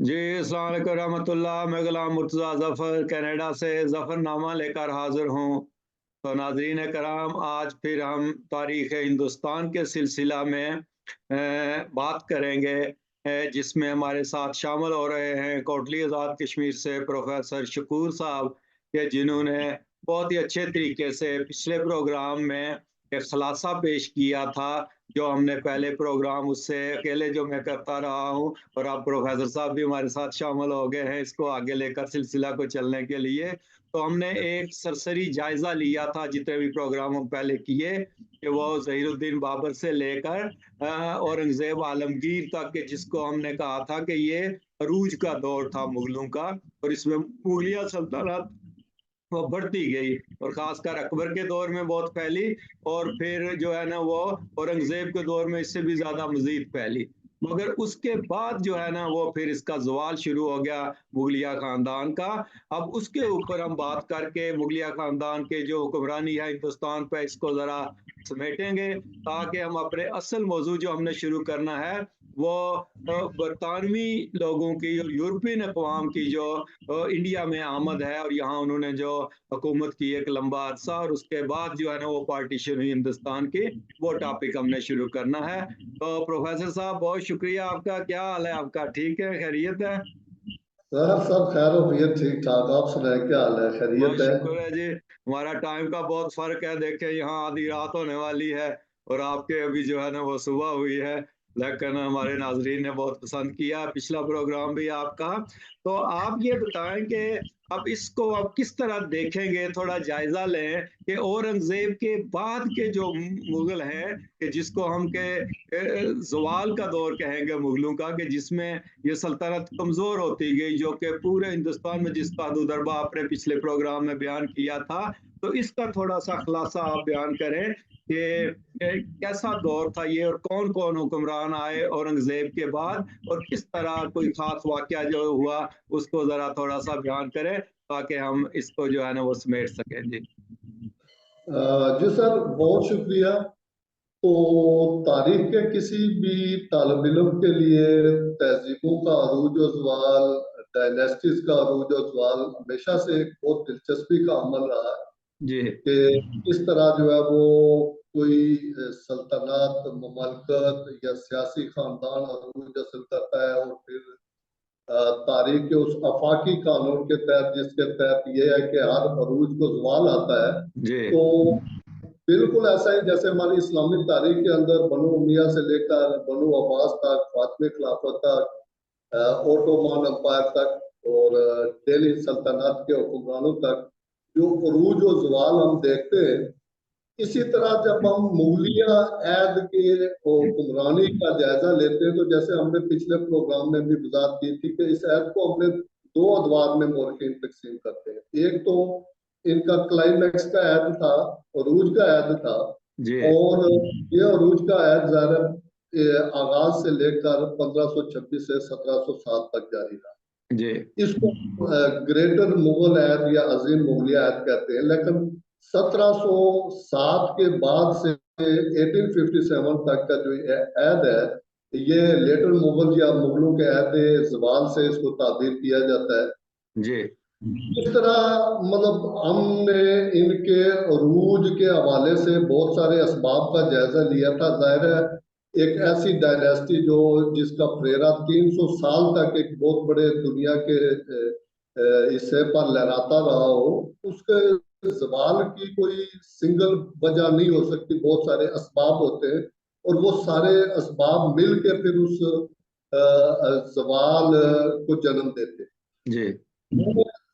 जी, अस्सलाम वालेकुम रहमतुल्लाह। मैं गुलाम मुर्तज़ा ज़फ़र कनाडा से ज़फ़रनामा लेकर हाज़िर हूँ। तो नाज़रीन कराम, आज फिर हम तारीख़ हिंदुस्तान के सिलसिला में बात करेंगे, जिसमें हमारे साथ शामिल हो रहे हैं कोटली आज़ाद कश्मीर से प्रोफ़ेसर शकूर साहब, के जिन्होंने बहुत ही अच्छे तरीके से पिछले प्रोग्राम में एक ख़ुलासा पेश किया था, जो हमने पहले प्रोग्राम उससे अकेले जो मैं करता रहा हूँ, और अब प्रोफ़ेसर साहब भी हमारे साथ शामिल हो गए हैं इसको आगे लेकर सिलसिला को चलने के लिए। तो हमने एक सरसरी जायज़ा लिया था जितने भी प्रोग्राम हम पहले किए, कि वो ज़हीरुद्दीन बाबर से लेकर औरंगज़ेब आलमगीर तक के, जिसको हमने कहा था कि ये अरूज का दौर था मुग़लों का, और इसमें मुग़लिया सल्तनत वो बढ़ती गई, और ख़ासकर अकबर के दौर में बहुत फैली, और फिर जो है ना वो औरंगज़ेब के दौर में इससे भी ज़्यादा मज़ीद फैली। मगर उसके बाद जो है ना वो फिर इसका ज़वाल शुरू हो गया मुग़लिया ख़ानदान का। अब उसके ऊपर हम बात करके मुग़लिया ख़ानदान के जो हुक्मरानी है हिंदुस्तान पे, इसको ज़रा समेटेंगे, ताकि हम अपने असल मौज़ू जो हमने शुरू करना है, वो बरतानवी लोगों की और यूरोपियन अक़वाम की जो इंडिया में आमद है, और यहाँ उन्होंने जो हुकूमत की एक लंबा अरसा, और उसके बाद जो है ना वो पार्टीशन हुई हिंदुस्तान की, वो टॉपिक हमने शुरू करना है। तो प्रोफेसर साहब, बहुत शुक्रिया आपका। क्या हाल है आपका? ठीक है, खैरियत है? सर सब खैर वफियत ठीक ठाक। आप सुनाए क्या हाल है? बहुत खैरियत है? शुक्र है जी। हमारा टाइम का बहुत फ़र्क है, देखें यहाँ आधी रात होने वाली है, और आपके अभी जो है ना वो सुबह हुई है। लेकिन हमारे नाज़रीन ने बहुत पसंद किया पिछला प्रोग्राम भी आपका। तो आप ये बताएँ कि अब इसको अब किस तरह देखेंगे? थोड़ा जायज़ा लें कि औरंगज़ेब के बाद के जो मुग़ल हैं, कि जिसको हम ज़वाल का दौर कहेंगे मुग़लों का, कि जिसमें ये सल्तनत कमज़ोर होती गई, जो कि पूरे हिंदुस्तान में जिसका दो-दरबा आपने पिछले प्रोग्राम में बयान किया था। तो इसका थोड़ा-सा खुलासा आप बयान करें कि कैसा दौर था ये, और कौन-कौन हुक्मरान आए औरंगज़ेब के बाद, और किस तरह कोई ख़ास वाक़या जो हुआ, उसको ज़रा थोड़ा-सा बयान करें, ताकि हम इसको जो है ना वो समेट सकें। जी। जी सर, बहुत शुक्रिया। तो तारीख के किसी भी तालिब इल्म के लिए तहजीबों का अरूज और ज़वाल, डायनेस्टीज़ का अरूज और ज़वाल हमेशा से एक बहुत दिलचस्पी का अमल रहा है जी। कि किस तरह जो है वो कोई सल्तनत, ममलकत या सियासी ख़ानदान अरूज हासिल करता है, और फिर तारीख के उस आफाकी कानून के तहत, जिसके तहत ये है कि हर अरूज को ज़वाल आता है। जी। तो बिल्कुल ऐसा ही जैसे हमारी इस्लामिक तारीख के अंदर बनु उमैया से लेकर बनु अब्बास तक, फातिमी खिलाफत तक, ओटोमन अम्पायर तक, और दिल्ली सल्तनत के हुक्मरानों तक जो अरूज और ज़वाल हम देखते हैं, इसी तरह जब हम मुगलिया ऐद के हुक्मरानी का जायजा लेते हैं, तो जैसे हमने पिछले प्रोग्राम में भी वजाहत की थी कि इस ऐद को हमने दो अदवार में मौरखीन तकसीम करते हैं। एक तो इनका क्लाइमैक्स का ऐद था, अरूज का ऐद था, जी। और ये अरूज का ऐद ज़ाहिर आगाज से लेकर 1526 से 1707 तक जारी रहा। जी। इसको ग्रेटर मुगल ऐद या अजीम मुगलिया ऐद कहते हैं। लेकिन 1707 के बाद से 1857 तक का जो ऐद है, ये लेटर मुगल या मुगलों के ऐद ज़वाल से इसको ताबीर किया जाता है। जी। इस तरह मतलब हमने इनके अरूज के हवाले से बहुत सारे असबाब का जायजा लिया था। जाहिर है, एक ऐसी डायनेस्टी जो जिसका फेरा 300 साल तक एक बहुत बड़े दुनिया के हिस्से पर लहराता रहा हो, उसके ज़वाल की कोई सिंगल वजह नहीं हो सकती। बहुत सारे असबाब होते हैं, और वो सारे असबाब मिल के फिर उस ज़वाल को जन्म देते हैं। जी।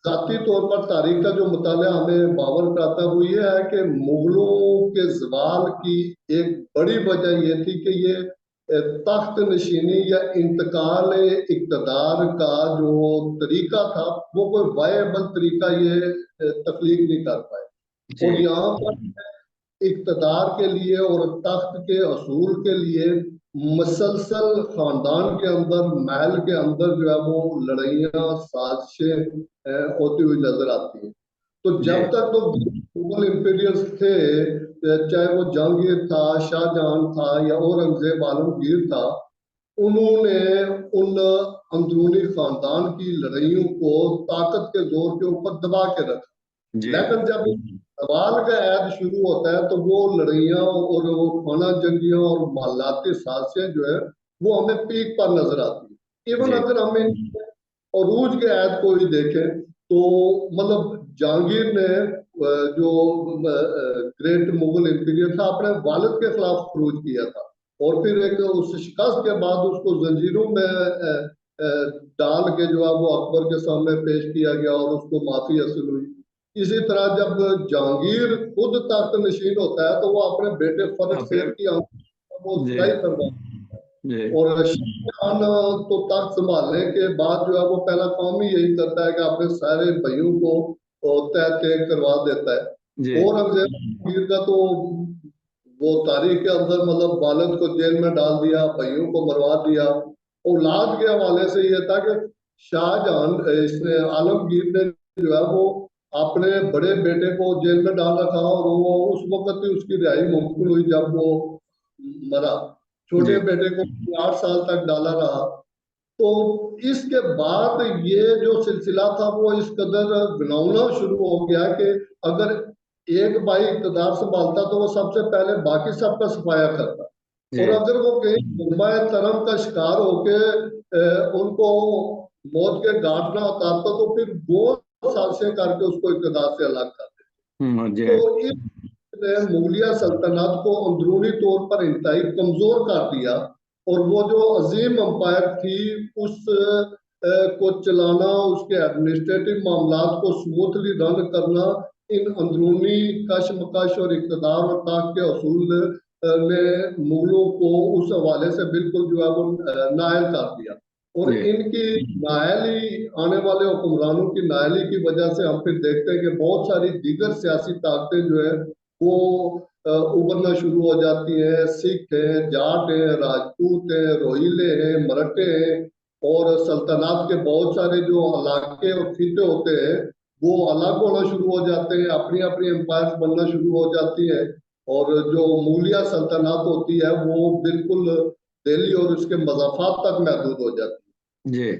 जाती तौर पर तारीख का जो मुताला हमें बावर कराता है, वो ये है कि मुगलों के ज़वाल की एक बड़ी वजह ये थी कि ये तख्त नशीनी या इंतकाल इक़्तिदार का जो तरीका था, वो कोई वायबल तरीका ये तख्लीक नहीं कर पाए। जी। और यहाँ पर इक़्तिदार के लिए और तख्त के असूल के लिए मसलसल खानदान के अंदर, महल के अंदर जो है वो लड़ाइयाँ, साजिशें होती हुई नजर आती हैं। तो जी। जब तक तो मुगल इंपीरियल्स थे, चाहे वो जहांगीर था, शाहजहां था या औरंगजेब आलमगीर था, उन्होंने उन अंदरूनी खानदान की लड़ाइयों को ताकत के जोर के ऊपर दबा के रखा। जी लेकिन जब सवाल का ऐद शुरू होता है तो वो लड़ाइयाँ और वो खाना जंगियां और मालाती साजिशें जो है वो हमें पीक पर नजर आती है। इवन जी अगर हमें अरूज के ऐद को ही देखें तो मतलब जहांगीर ने जो ग्रेट मुगल एम्पीरियर था अपने वालिद के खिलाफ खरूज किया था और फिर एक उस शिकस्त के बाद उसको जंजीरों में डाल के जो है वो अकबर के सामने पेश किया गया और उसको माफी हासिल हुई। इसी तरह जब जहांगीर खुद तख्त नशीन होता है तो वो अपने बेटे फर्रुख अपने सेठ की आंखों को जी सही करवा जी और शाह जहां तो तख्त संभालने के बाद जो है वो पहला काम ही यही करता है कि अपने सारे भाइयों को तय तय करवा देता जी है। औरंगजेब जहांगीर का तो वो तारीख के अंदर मतलब वालिद को जेल में डाल दिया, भाइयों को मरवा दिया। औलाद के हवाले से ये था कि शाहजहां इसने आलमगीर ने जो है वो अपने बड़े बेटे को जेल में डाल रखा और वो उस वक्त ही उसकी रिहाई मुमकिन हुई जब वो मरा। छोटे जी बेटे को 8 साल तक डाला रहा। तो इसके बाद ये जो सिलसिला था वो इस कदर घिनौना शुरू हो गया कि अगर एक भाई इक़्तिदार संभालता तो वो सबसे पहले बाकी सबका सफाया करता और जी अगर वो कहीं जुर्माए तरम का शिकार होके उनको मौत के घाट ना उतारता तो फिर वो साजिशें करके उसको इक़्तिदार से अलग करते। जी तो ने मुगलिया सल्तनत को अंदरूनी तौर पर इंतहाई कमजोर कर दिया और वो जो अजीम अंपायर थी उस को चलाना, उसके एडमिनिस्ट्रेटिव मामलात को स्मूथली रन करना इन अंदरूनी कशमकश और इक़्तिदार और ताकत के असूल ने मुगलों को उस हवाले से बिल्कुल जो है वो नाअहल कर दिया और जी इनकी नाअहली आने वाले हुक्मरानों की नाअहली की वजह से हम फिर देखते हैं कि बहुत सारी दीगर सियासी ताकतें जो है वो उभरना शुरू हो जाती है। सिख है, जाट है, राजपूत है, रोहिले हैं, मराठे हैं और सल्तनत के बहुत सारे जो इलाके और खिते होते हैं वो अलग होना शुरू हो जाते हैं, अपनी अपनी एम्पायर बनना शुरू हो जाती है और जो मुगलिया सल्तनत होती है वो बिल्कुल दिल्ली और उसके मजाफात तक महदूद हो जाती जी है।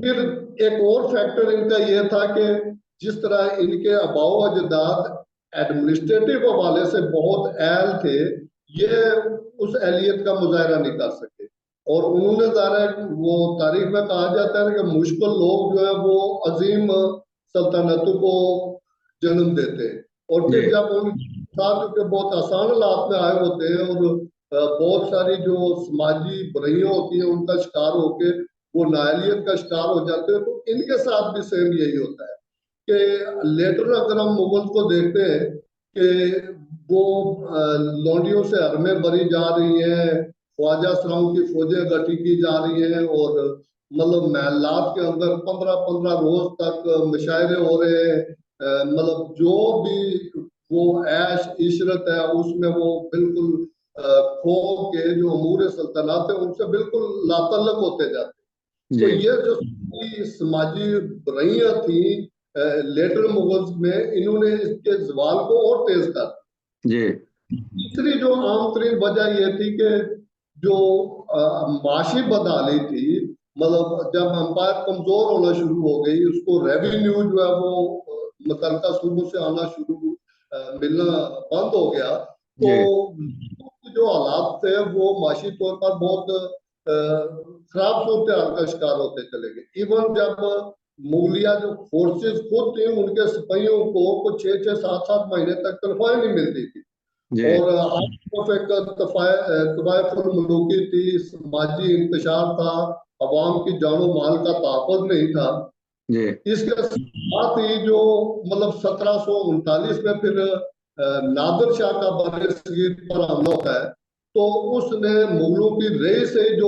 फिर एक और फैक्टर इनका यह था कि जिस तरह इनके आबाओ अजदाद एडमिनिस्ट्रेटिव हवाले से बहुत अहल थे, ये उस अहलियत का मुजाहरा नहीं कर सके और उन्होंने ज़ाहिर है वो तारीख में कहा जाता है कि मुश्किल लोग जो है वो अजीम सल्तनतों को जन्म देते हैं और जी फिर जब उन साथ क्योंकि बहुत आसान हालात में आए होते हैं और बहुत सारी जो समाजी बुराइयां होती हैं उनका शिकार होके वो नाअहलियत का शिकार हो जाते हैं। तो इनके साथ भी सेम यही होता है कि लेटर अगर हम मुगल को देखते हैं कि वो लौंडियों से हरमें भरी जा रही हैं, ख्वाजा सराओं की फौजें गठी की जा रही हैं और मतलब महलात के अंदर 15-15 रोज तक मुशायरे हो रहे हैं। मतलब जो भी वो ऐश इशरत है उसमें वो बिल्कुल खो के जो अमूर सल्तनत है उनसे बिल्कुल लातल्लक होते जाते हैं। तो जी ये जो समाजी बुराइयां थी लेटर मुगल्स में, इन्होंने इसके जवाल को और तेज कर दिया। जी तीसरी जो आम तरीन वजह यह थी कि जो माशी बदहाली थी, मतलब जब अंपायर कमजोर होना शुरू हो गई उसको रेवेन्यू जो है वो मुतलका सूबों से आना शुरू मिलना बंद हो गया तो जी जो हालात थे वो माशी तौर पर बहुत खराब सूरत हाल का शिकार होते चले गए। इवन जब मुगलिया जो फोर्सेस खुद थी उनके सिपाहियों को कुछ 6-6 7-7 महीने तक तनख्वाह नहीं मिलती थी जी और आउट एक तवायफुल मलूकी थी, समाजी इंतशार था, अवाम की जानो माल का तहफ़्फ़ुज़ नहीं था। जी इसके साथ ही जो मतलब 1739 में फिर नादिर शाह का बरसगीर पर हमला होता है तो उसने मुगलों की रई से जो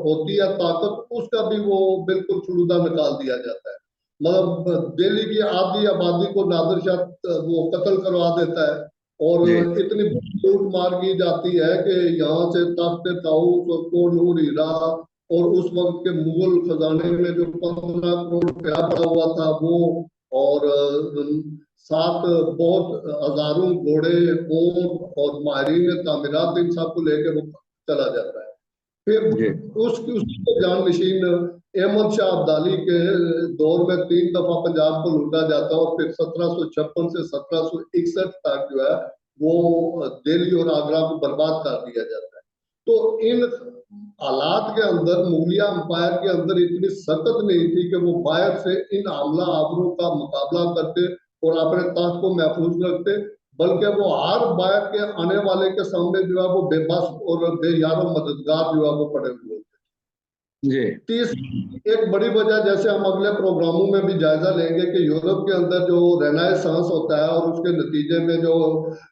होती है ताकत उसका भी वो बिल्कुल फुलूदा निकाल दिया जाता है। मतलब दिल्ली की आधी आबादी को नादिर शाह वो कत्ल करवा देता है और जी इतनी लूट मार की जाती है कि यहाँ से तख्त ताऊस और कोहिनूर हीरा और उस वक्त के मुगल खजाने में जो 15 करोड़ रुपया पड़ा हुआ था वो और साथ बहुत हजारों घोड़े ऊंट और माहरीन तामीरात इन सब को लेके वो चला जाता है। फिर जी उसकी जाननशीन अहमद शाह अब्दाली के दौर में 3 दफा पंजाब को लूटा जाता है और फिर 1756 से 1761 तक जो है वो दिल्ली और आगरा को बर्बाद कर दिया जाता है। तो इन हालात के अंदर मुगलिया अंपायर के अंदर इतनी सख्त नहीं थी कि वो बाहर से इन हमला आवरों का मुकाबला करते और अपने तख्त को महफूज रखते, बल्कि वो हर बाहर के आने वाले के सामने जो है वो बेबस और बेयारो मददगार जो है वो पड़े हुए थे। जी तीस एक बड़ी वजह, जैसे हम अगले प्रोग्रामों में भी जायजा लेंगे, कि यूरोप के अंदर जो रेनेसांस होता है और उसके नतीजे में जो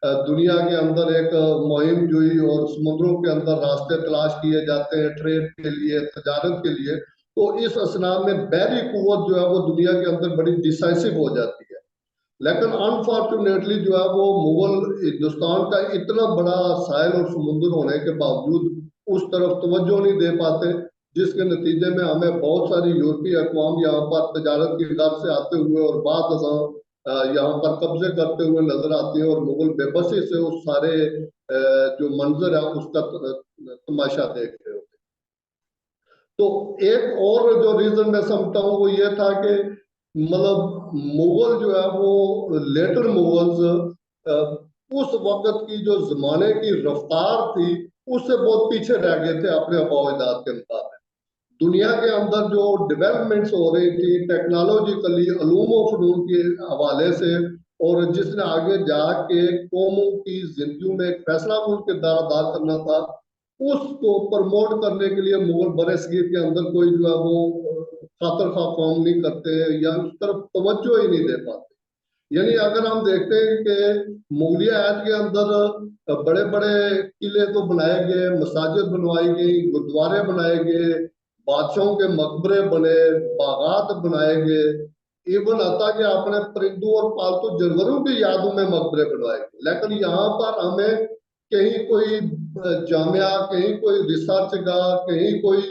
दुनिया के अंदर एक मुहिम जुई और समुद्रों के अंदर रास्ते तलाश किए जाते हैं ट्रेड के लिए, तजारत के लिए, तो इस असनाम में बहरी कुव्वत जो है वो दुनिया के अंदर बड़ी डिसाइसिव हो जाती है। लेकिन अनफॉर्चुनेटली जो है वो मुगल हिंदुस्तान का इतना बड़ा साहिल और समुद्र होने के बावजूद उस तरफ तवज्जो नहीं दे पाते, जिसके नतीजे में हमें बहुत सारी यूरोपीय अक़वाम यहाँ पर तजारत की गर्ज से आते हुए और बाद यहाँ पर कब्जे करते हुए नजर आती है और मुगल बेबसी से उस सारे जो मंजर है उसका तमाशा देख रहे होते। तो एक और जो रीजन मैं समझता हूँ वो ये था कि मतलब मुगल जो है वो लेटर मुगल्स उस वक्त की जो जमाने की रफ्तार थी उससे बहुत पीछे रह गए थे अपने अफवाजात के मुताबिक। दुनिया के अंदर जो डेवलपमेंट्स हो रही थी टेक्नोलॉजिकली, अलूम और फनून के हवाले से, और जिसने आगे जाके कौमों की जिंदगी में एक फैसला कुन किरदार अदा करना था, उसको प्रमोट करने के लिए मुगल बरसगीर के अंदर कोई जो है वो खातर खा कौम नहीं करते या उस तरफ तवज्जो ही नहीं दे पाते। यानी अगर हम देखते हैं कि मुगलिया ऐत के अंदर बड़े बड़े किले तो बनाए गए, मसाजिद बनवाई गई, गुरुद्वारे बनाए गए, बादशाहों के मकबरे बने, बागात बनाए गए, इवन आता कि अपने परिंदों और पालतू जानवरों की यादों में मकबरे बनवाए गए। लेकिन यहाँ पर हमें कहीं कोई जामिया, कहीं कोई रिसर्च का, कहीं कोई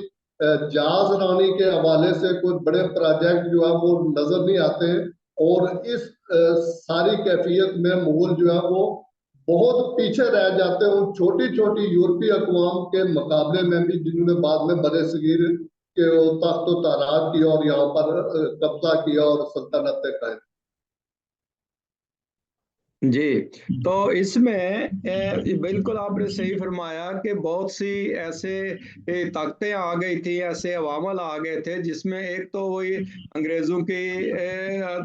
जहाज रानी के हवाले से कोई बड़े प्रोजेक्ट जो है वो नजर नहीं आते हैं। और इस सारी कैफियत में मुगल जो है वो बहुत पीछे रह जाते हैं उन छोटी छोटी यूरोपीय अक़वाम के मुकाबले में भी, जिन्होंने बाद में बरसगीर के तख्त ताराज किया और यहाँ पर कब्जा किया और सल्तनतें कायम। जी। तो इसमें बिल्कुल आपने सही फरमाया कि बहुत सी ऐसे ताकतें आ गई थी, ऐसे अवामल आ गए थे, जिसमें एक तो वही अंग्रेज़ों की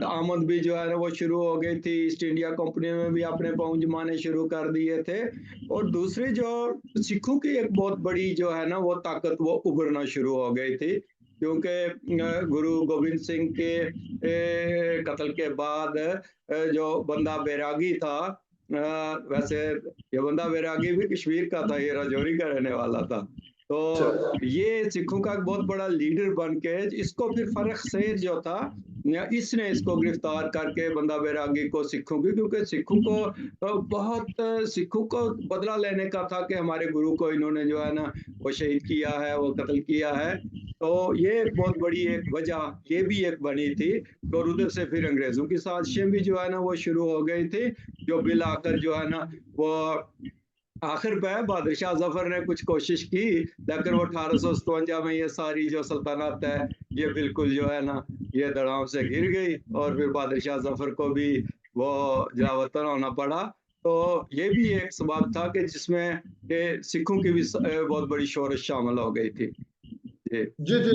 आमद भी जो है ना वो शुरू हो गई थी, ईस्ट इंडिया कंपनी में भी अपने पाँव जमाने शुरू कर दिए थे, और दूसरी जो सिखों की एक बहुत बड़ी जो है ना वो ताकत वो उभरना शुरू हो गई थी, क्योंकि गुरु गोविंद सिंह के कत्ल के बाद जो बंदा बैरागी था, वैसे ये बंदा बैरागी भी कश्मीर का था, ये राजौरी का रहने वाला था। तो ये सिखों का एक बहुत बड़ा लीडर बन के इसको फिर फर्क सेर जो था इसने इसको गिरफ्तार करके बंदा बैरागी को सिखों की, क्योंकि सिखों को बहुत सिखों को बदला लेने का था कि हमारे गुरु को इन्होंने जो है ना वो शहीद किया है, वो कत्ल किया है। तो ये एक बहुत बड़ी एक वजह ये भी एक बनी थी, और उधर से फिर अंग्रेजों की साजिशें भी जो है ना वो शुरू हो गई थी, जो बिल आकर जो है ना वो आखिर पे बहादुर शाह जफर ने कुछ कोशिश की, लेकिन वो 1857 में ये सारी जो सल्तनत है ये बिल्कुल जो है ना ये दड़ाम से गिर गई, और फिर बहादुर शाह जफर को भी वो जलावतन होना पड़ा। तो ये भी एक सबब था कि जिसमें के सिखों की भी बहुत बड़ी शोरश शामिल हो गई थी। जी जी जी,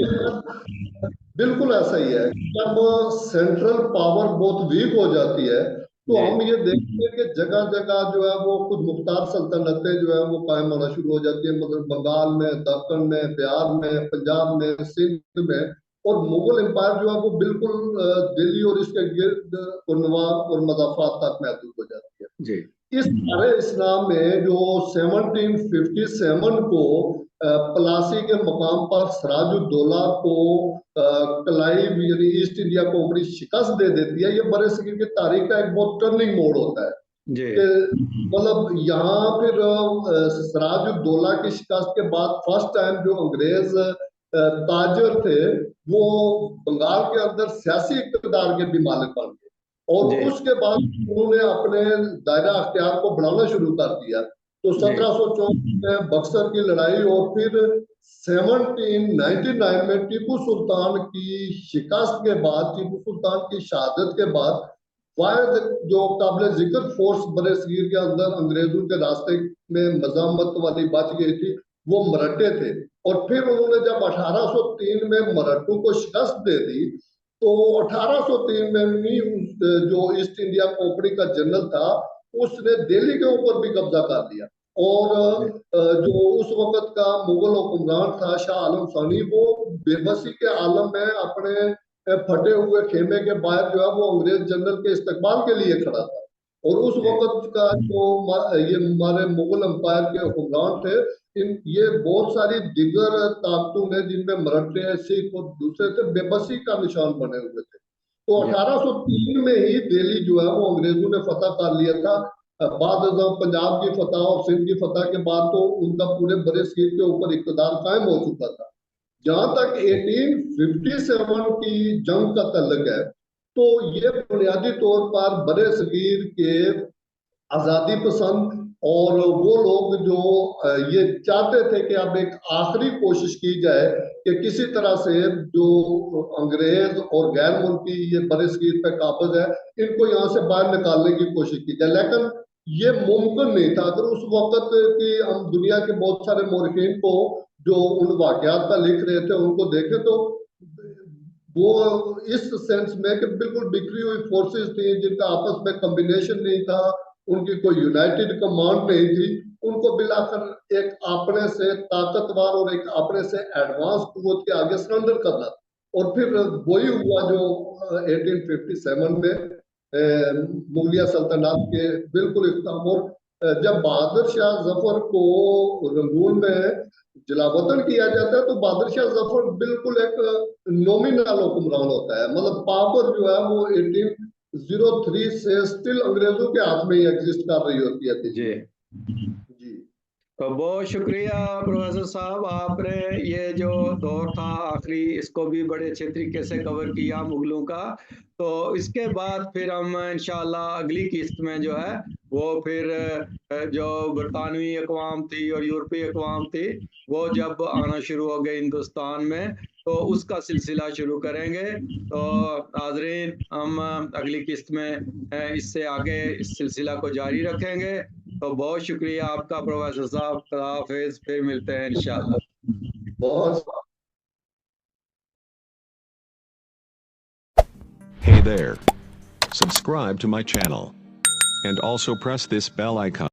बिल्कुल ऐसा ही है। जब सेंट्रल पावर बहुत वीक हो जाती है तो जी हम ये देखते हैं कि जगह जगह जो है वो कुछ मुख्तार सल्तनतें जो है वो कायम होना शुरू हो जाती है, मतलब बंगाल में, दक्कन में, बिहार में, पंजाब में, सिंध में। और मुगल एम्पायर जो है वो बिल्कुल दिल्ली और इसके गिर्द कुनवार और मजाफात तक महदूद हो जाती है। जी इस सारे इस्लाम में जो 1757 को प्लासी के मकाम पर सिराजुद्दौला को क्लाइव यानी ईस्ट इंडिया कंपनी शिकस्त दे देती है, ये बरसगीर की तारीख का एक बहुत टर्निंग मोड़ होता है। जी कि मतलब यहाँ फिर सिराजुद्दौला की शिकस्त के बाद फर्स्ट टाइम जो अंग्रेज ताजर थे वो बंगाल के अंदर सियासी इक़्तिदार के भी मालिक बन गए, और जी उसके बाद उन्होंने अपने दायरा अख्तियार को बढ़ाना शुरू कर दिया। तो जी 1764 में बक्सर की लड़ाई और फिर 1799 में टीपू सुल्तान की शिकस्त के बाद, टीपू सुल्तान की शहादत के बाद, वायद जो काबिल जिक्र फोर्स बरे सगीर के अंदर अंग्रेजों के रास्ते में मजामत वाली बच गई थी, वो मराठे थे। और फिर उन्होंने जब 1803 में मराठों को शिकस्त दे दी, तो 1803 में ही जो ईस्ट इंडिया कंपनी का जनरल था, उसने दिल्ली के ऊपर भी कब्जा कर लिया। और जो उस वक्त का मुगल हुक्मरान था शाह आलम सानी, वो बेबसी के आलम में अपने फटे हुए खेमे के बाहर जो है वो अंग्रेज जनरल के इस्तकबाल के लिए खड़ा था। और उस वक्त का जो ये हमारे मुगल एम्पायर के हुक्मरान थे, ये बहुत सारी दिगर ताकतों ने, जिनमें मराठे, सिख और दूसरे थे, बेबसी का निशान बने हुए थे। तो 1803 में ही दिल्ली जो है वो अंग्रेजों ने फतह कर लिया था। बाद पंजाब की फतह और सिंध की फतह के बाद तो उनका पूरे बड़े सगीर के ऊपर इक़्तिदार कायम हो चुका था। जहां तक 1857 की जंग का तल्लुक है, तो ये बुनियादी तौर पर बड़े सगीर के आजादी पसंद और वो लोग जो ये चाहते थे कि अब एक आखिरी कोशिश की जाए कि किसी तरह से जो अंग्रेज और गैर मुल्की ये बड़े सगीर पे काबिज है, इनको यहाँ से बाहर निकालने की कोशिश की जाए। लेकिन ये मुमकिन नहीं था। अगर उस वक्त की हम दुनिया के बहुत सारे मौरखीन को जो उन वाकयात का लिख रहे थे उनको देखें, तो वो इस सेंस में कि बिल्कुल बिखरी हुई फोर्सेस थी, जिनका आपस में कॉम्बिनेशन नहीं था, उनकी कोई यूनाइटेड कमांड नहीं थी। उनको मिलाकर एक अपने से ताकतवर और एक अपने से एडवांस कुव्वत के आगे सरेंडर करना। और फिर वही हुआ जो 1857 में मुगलिया सल्तनत के बिल्कुल इख्तिताम। और जब बहादुर शाह जफर को रंगून में जलावतन किया जाता है, तो बहादुर शाह जफर बिल्कुल एक नॉमिनल हुक्मरान होता है। मतलब पावर जो है वो 1803 से स्टिल अंग्रेजों के हाथ में ही एग्जिस्ट कर रही होती है। जी जी तो बहुत शुक्रिया प्रोफेसर साहब, आपने ये जो दौर था आखिरी, इसको भी बड़े अच्छे तरीके से कवर किया मुगलों का। तो इसके बाद फिर हम इंशाल्लाह अगली किस्त में जो है वो फिर जो बरतानवी अक़वाम थी और यूरोपीय अक़वाम थी, वो जब आना शुरू हो गए हिंदुस्तान में, तो उसका सिलसिला शुरू करेंगे। तो नाज़रीन, हम अगली किस्त में इससे आगे इस सिलसिला को जारी रखेंगे। तो बहुत शुक्रिया आपका प्रोफेसर साहब, खुदा हाफिज़, फिर मिलते हैं इंशाल्लाह। बहुत Hey there. Subscribe to my channel. And also press this bell icon.